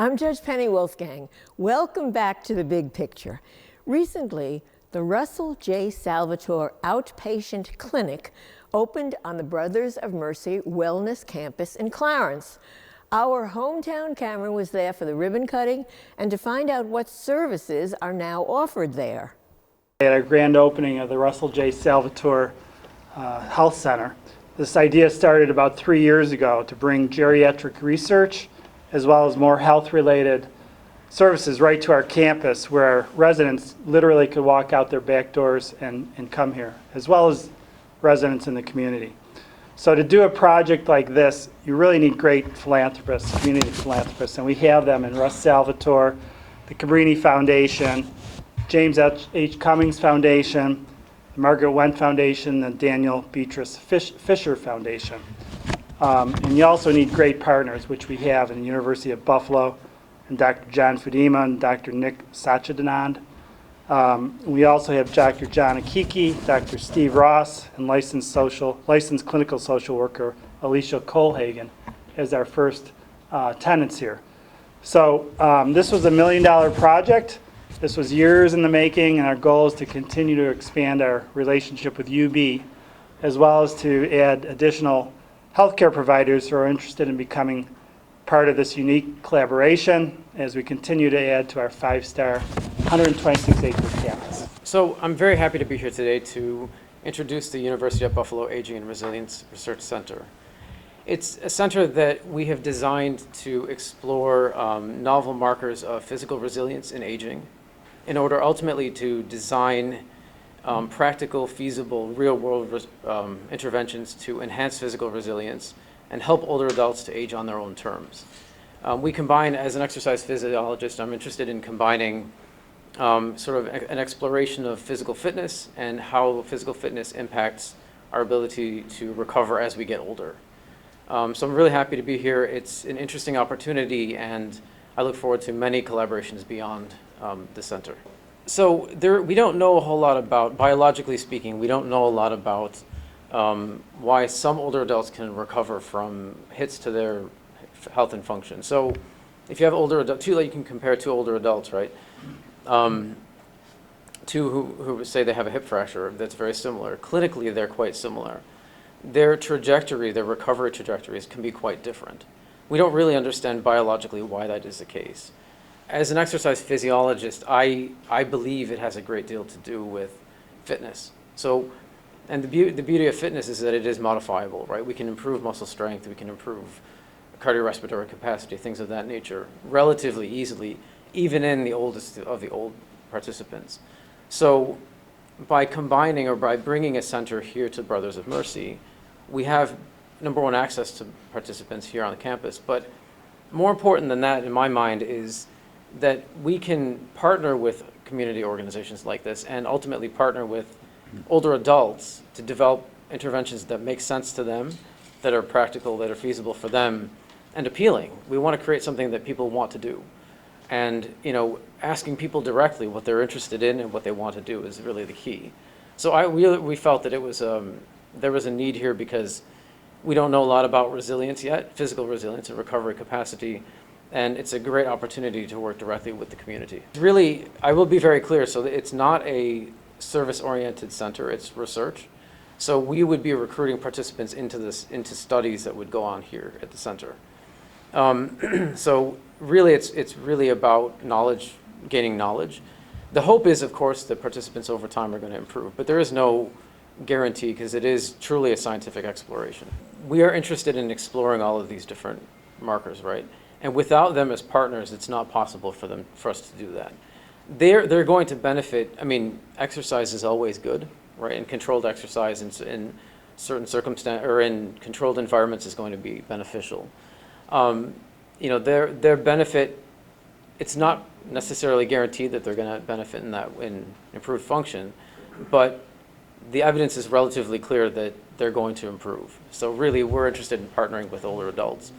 I'm Judge Penny Wolfgang. Welcome back to the big picture. Recently, the Russell J. Salvatore Outpatient Clinic opened on the Brothers of Mercy Wellness Campus in Clarence. Our hometown camera was there for the ribbon cutting and to find out what services are now offered there. At our grand opening of the Russell J. Salvatore Health Center, this idea started about 3 years ago to bring geriatric research as well as more health-related services right to our campus, where our residents literally could walk out their back doors and come here, as well as residents in the community. So to do a project like this, you really need great philanthropists, community philanthropists, and we have them in Russ Salvatore, the Cabrini Foundation, James H. Cummings Foundation, the Margaret Wendt Foundation, the Daniel Beatrice Fisher Foundation. And you also need great partners, which we have in the University of Buffalo, and Dr. John Fudema and Dr. Nick Satchidanand. We also have Dr. John Akiki, Dr. Steve Ross, and licensed clinical social worker Alicia Colhagen as our first tenants here. So this was $1 million project. This was years in the making, and our goal is to continue to expand our relationship with UB, as well as to add additional healthcare providers who are interested in becoming part of this unique collaboration as we continue to add to our 5-star, 126-acre campus. So I'm very happy to be here today to introduce the University of Buffalo Aging and Resilience Research Center. It's a center that we have designed to explore novel markers of physical resilience in aging in order ultimately to design practical, feasible, real-world interventions to enhance physical resilience and help older adults to age on their own terms. We combine, as an exercise physiologist, I'm interested in combining sort of an exploration of physical fitness and how physical fitness impacts our ability to recover as we get older. So I'm really happy to be here. It's an interesting opportunity, and I look forward to many collaborations beyond the center. So we don't know a whole lot about, biologically speaking, we don't know a lot about why some older adults can recover from hits to their health and function. So if you have older adults, you can compare two older adults, right? Two who say they have a hip fracture, that's very similar. Clinically, they're quite similar. Their trajectory, their recovery trajectories can be quite different. We don't really understand biologically why that is the case. As an exercise physiologist, I believe it has a great deal to do with fitness. So, and the beauty of fitness is that it is modifiable, right? We can improve muscle strength, we can improve cardiorespiratory capacity, things of that nature, relatively easily, even in the oldest of the old participants. So by combining or by bringing a center here to Brothers of Mercy, we have, number one, access to participants here on the campus, but more important than that, in my mind, is that we can partner with community organizations like this and ultimately partner with older adults to develop interventions that make sense to them, that are practical, that are feasible for them, and appealing. We want to create something that people want to do. And asking people directly what they're interested in and what they want to do is really the key. So we felt that it was there was a need here because we don't know a lot about resilience yet, physical resilience and recovery capacity, and it's a great opportunity to work directly with the community. Really, I will be very clear, so it's not a service-oriented center, it's research. So we would be recruiting participants into studies that would go on here at the center. So really, it's really about knowledge, gaining knowledge. The hope is, of course, that participants over time are going to improve, but there is no guarantee because it is truly a scientific exploration. We are interested in exploring all of these different markers, right? And without them as partners, it's not possible for us to do that. They're going to benefit. I mean, exercise is always good, right? And controlled exercise in certain circumstances or in controlled environments is going to be beneficial. Their benefit, it's not necessarily guaranteed that they're going to benefit in improved function, but the evidence is relatively clear that they're going to improve. So really, we're interested in partnering with older adults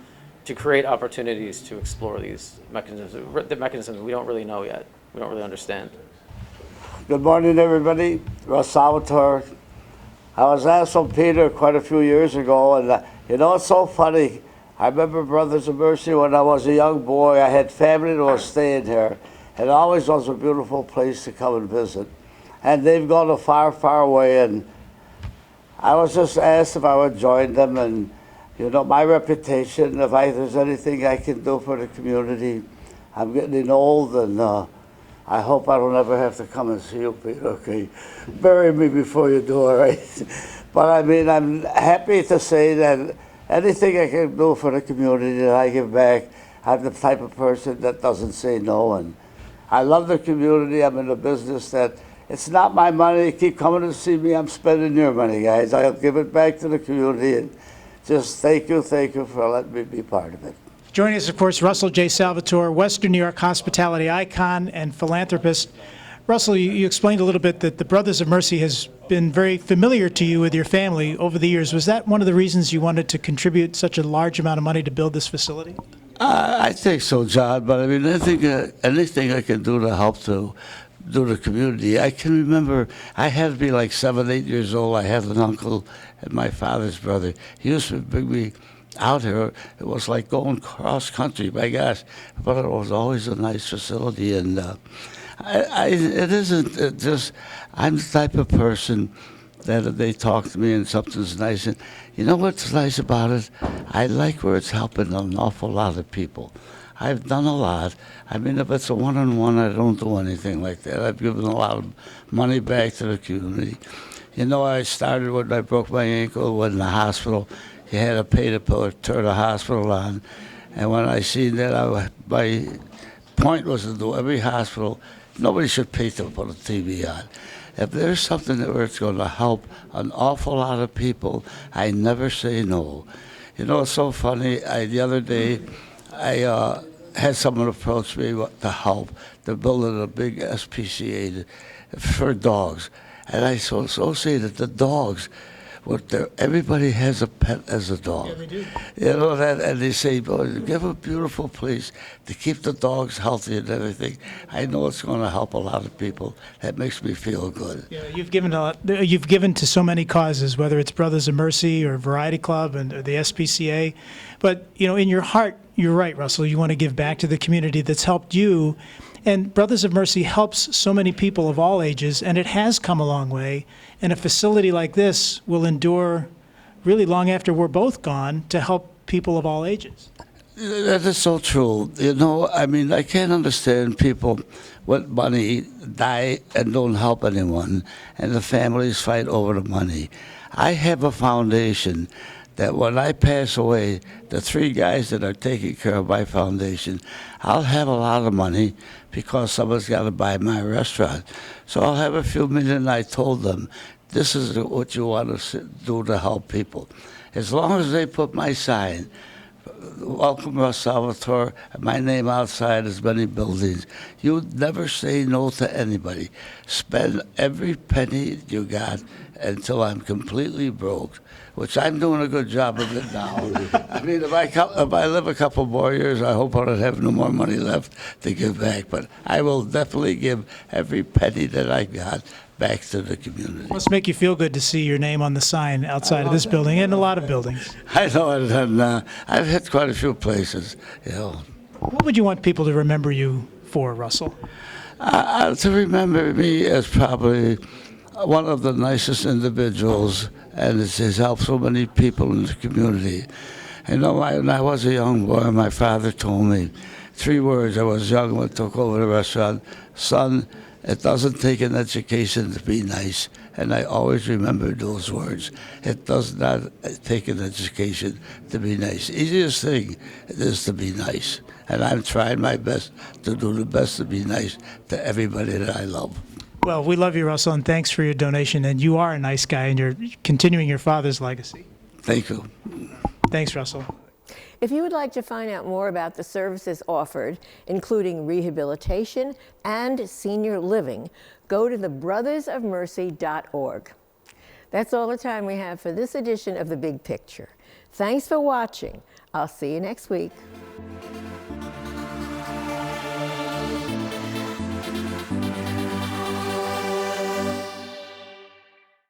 to create opportunities to explore these mechanisms, the mechanisms we don't really know yet, we don't really understand. Good morning, everybody. Russ Salvatore. I was asked from Peter quite a few years ago, and it's so funny. I remember Brothers of Mercy when I was a young boy. I had family that was staying here. It always was a beautiful place to come and visit. And they've gone a far, far away, and I was just asked if I would join them, and you know, my reputation, if there's anything I can do for the community. I'm getting old, and I hope I don't ever have to come and see you, Peter, okay? Bury me before you do, all right? But I mean, I'm happy to say that anything I can do for the community that I give back, I'm the type of person that doesn't say no. And I love the community. I'm in a business that it's not my money. Keep coming to see me. I'm spending your money, guys. I'll give it back to the community. And just thank you for letting me be part of it. Joining us, of course, Russell J. Salvatore, Western New York hospitality icon and philanthropist. Russell, you explained a little bit that the Brothers of Mercy has been very familiar to you with your family over the years. Was that one of the reasons you wanted to contribute such a large amount of money to build this facility? I think so, John, but I mean, I think anything I can do to help to do the community. I can remember I had to be like 7, 8 years old. I had an uncle and my father's brother. He used to bring me out here. It was like going cross country, my gosh, but it was always a nice facility. And it isn't just, I'm the type of person that if they talk to me and something's nice, and you know what's nice about it? I like where it's helping an awful lot of people. I've done a lot. I mean, if it's a one-on-one, I don't do anything like that. I've given a lot of money back to the community. You know, I started when I broke my ankle, went in the hospital. You had to pay to turn the hospital on. And when I seen that, my point was to do every hospital, nobody should pay to put a TV on. If there's something where it's going to help an awful lot of people, I never say no. You know, it's so funny. The other day, I had someone approach me to help. They're building a big SPCA for dogs. And I so say that the dogs, everybody has a pet as a dog. Yeah, they do. You know that, and they say, "Boy, give a beautiful place to keep the dogs healthy and everything." I know it's going to help a lot of people. That makes me feel good. Yeah, you've given a lot. You've given to so many causes, whether it's Brothers of Mercy or Variety Club and or the SPCA. But you know, in your heart, you're right, Russell. You want to give back to the community that's helped you. And Brothers of Mercy helps so many people of all ages, and it has come a long way. And a facility like this will endure really long after we're both gone to help people of all ages. That is so true. You know, I mean, I can't understand people with money die and don't help anyone, and the families fight over the money. I have a foundation that when I pass away, the 3 guys that are taking care of my foundation, I'll have a lot of money because someone's got to buy my restaurant. So I'll have a few million. I told them, this is what you want to do to help people. As long as they put my sign, welcome Russ Salvatore, and my name outside as many buildings, you never say no to anybody. Spend every penny you got until I'm completely broke, which I'm doing a good job of it now. I mean, if I live a couple more years, I hope I don't have no more money left to give back. But I will definitely give every penny that I got back to the community. Must make you feel good to see your name on the sign outside of this building and a lot of buildings. I know, and I've hit quite a few places, you know. What would you want people to remember you for, Russell? To remember me as probably one of the nicest individuals, and it has helped so many people in the community. You know, when I was a young boy, my father told me 3 words. I was young when I took over the restaurant. Son, it doesn't take an education to be nice. And I always remember those words. It does not take an education to be nice. Easiest thing is to be nice. And I'm trying my best to do the best to be nice to everybody that I love. Well, we love you, Russell, and thanks for your donation. And you are a nice guy, and you're continuing your father's legacy. Thank you. Thanks, Russell. If you would like to find out more about the services offered, including rehabilitation and senior living, go to thebrothersofmercy.org. That's all the time we have for this edition of The Big Picture. Thanks for watching. I'll see you next week.